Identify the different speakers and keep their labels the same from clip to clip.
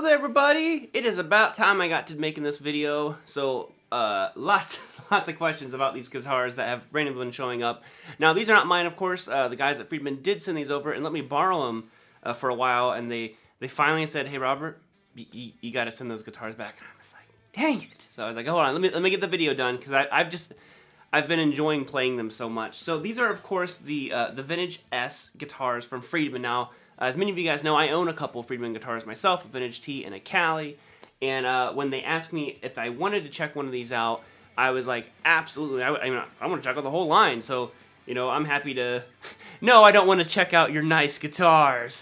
Speaker 1: Hello there, everybody! It is about time I got to making this video. So, lots of questions about these guitars that have randomly been showing up. Now, these are not mine, of course. The guys at Friedman did send these over and let me borrow them for a while, and they finally said, "Hey, Robert, you got to send those guitars back." And I was like, "Dang it!" So I was like, "Hold on, let me get the video done," because I've been enjoying playing them so much. So these are, of course, the Vintage S guitars from Friedman. Now, as many of you guys know, I own a couple of Friedman guitars myself, a Vintage T and a Cali. And when they asked me if I wanted to check one of these out, I was like, absolutely. I want to check out the whole line. So, you know, I'm happy to... No, I don't want to check out your nice guitars.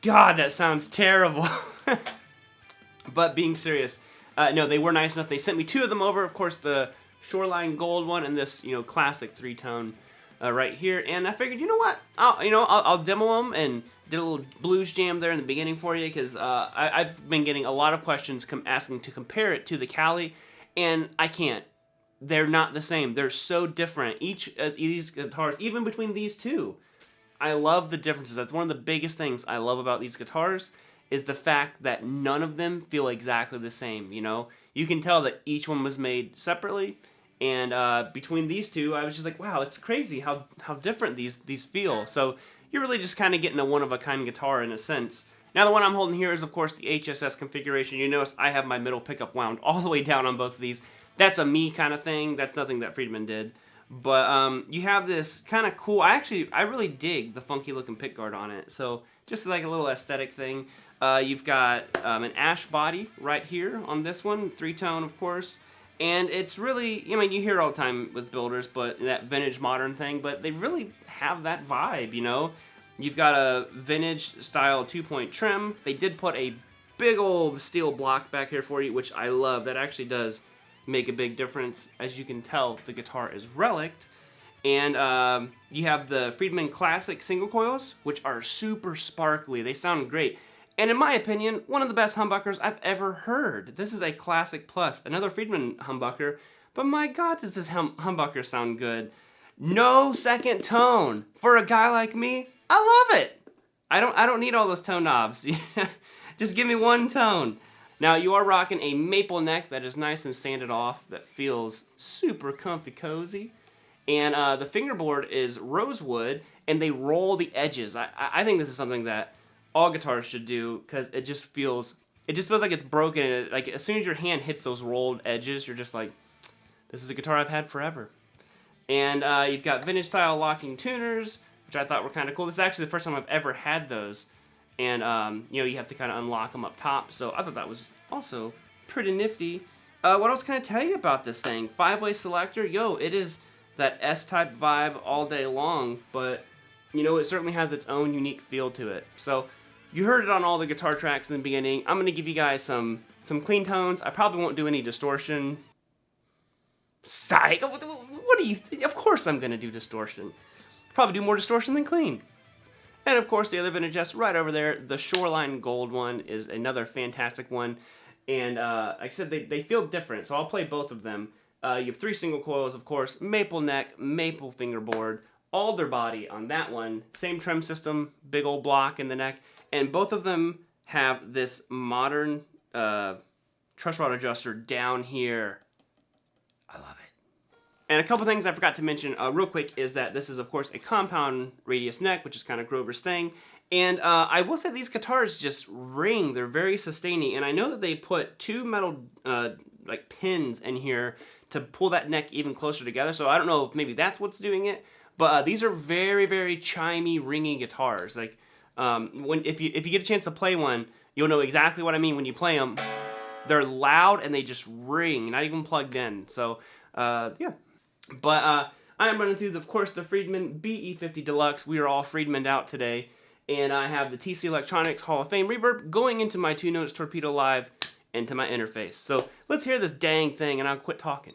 Speaker 1: God, that sounds terrible. But being serious, no, they were nice enough. They sent me two of them over. Of course, the Shoreline Gold one and this, you know, classic three-tone right here. And I figured, you know what? I'll demo them and did a little blues jam there in the beginning for you, because I've been getting a lot of questions asking to compare it to the Cali, and I can't. They're not the same. They're so different. Each of these guitars, even between these two, I love the differences. That's one of the biggest things I love about these guitars, is the fact that none of them feel exactly the same, you know? You can tell that each one was made separately, and between these two, I was just like, wow, it's crazy how different these feel. So you're really just kind of getting a one-of-a-kind guitar in a sense. Now, the one I'm holding here is, of course, the HSS configuration. You notice I have my middle pickup wound all the way down on both of these. That's a me kind of thing. That's nothing that Friedman did. But you have this kind of cool... I really dig the funky-looking pickguard on it. So just like a little aesthetic thing. You've got an ash body right here on this one. Three-tone, of course. And it's really... I mean, you hear it all the time with builders, but that vintage modern thing. But they really have that vibe, you know? You've got a vintage-style two-point trim. They did put a big old steel block back here for you, which I love. That actually does make a big difference. As you can tell, the guitar is relict. And you have the Friedman Classic single coils, which are super sparkly. They sound great. And in my opinion, one of the best humbuckers I've ever heard. This is a Classic Plus, another Friedman humbucker. But my God, does this humbucker sound good. No second tone. For a guy like me, I love it. I don't need all those tone knobs. Just give me one tone. Now, you are rocking a maple neck that is nice and sanded off, that feels super comfy cozy. And the fingerboard is rosewood, and they roll the edges. I think this is something that all guitars should do, because it just feels like it's broken. And like, as soon as your hand hits those rolled edges, you're just like, this is a guitar I've had forever. And you've got vintage style locking tuners, which I thought were kind of cool. This is actually the first time I've ever had those. And you know, you have to kind of unlock them up top. So I thought that was also pretty nifty. What else can I tell you about this thing? 5-way selector. Yo, it is that S-type vibe all day long, but you know, it certainly has its own unique feel to it. So you heard it on all the guitar tracks in the beginning. I'm going to give you guys some clean tones. I probably won't do any distortion. Psych! What do you think? Of course I'm going to do distortion. Probably do more distortion than clean. And of course the other vintage S right over there, the Shoreline Gold one, is another fantastic one. And like I said, they feel different, so I'll play both of them. You have 3 single coils, of course, maple neck, maple fingerboard, alder body on that one, same trim system, big old block in the neck, and both of them have this modern truss rod adjuster down here. I love it. And a couple things I forgot to mention real quick is that this is, of course, a compound radius neck, which is kind of Grover's thing. And I will say these guitars just ring. They're very sustaining. And I know that they put 2 metal like pins in here to pull that neck even closer together. So I don't know if maybe that's what's doing it. But these are very, very chimey, ringy guitars. Like if you get a chance to play one, you'll know exactly what I mean when you play them. They're loud and they just ring, not even plugged in. So yeah. But I'm running through, of course, the Friedman BE50 Deluxe. We are all Friedmaned out today. And I have the TC Electronics Hall of Fame reverb going into my 2 Notes Torpedo Live into my interface. So let's hear this dang thing and I'll quit talking.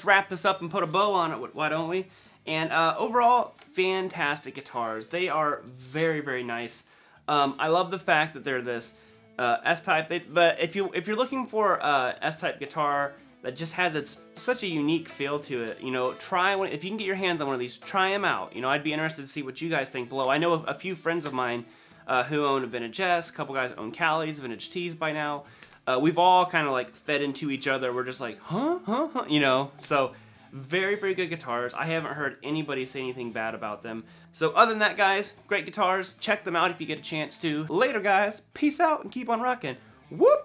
Speaker 1: let's wrap this up and put a bow on it, why don't we? And overall, fantastic guitars. They are very, very nice. I love the fact that they're this S-type. But if you're looking for S-type guitar that just has such a unique feel to it, you know, try one. If you can get your hands on one of these, try them out. You know, I'd be interested to see what you guys think below. I know a few friends of mine who own a Vintage S, a couple guys own Callies, Vintage T's by now. We've all kind of like fed into each other. We're just like, huh, you know. So very, very good guitars. I haven't heard anybody say anything bad about them. So other than that, guys, great guitars. Check them out if you get a chance to. Later, guys. Peace out and keep on rocking. Whoop!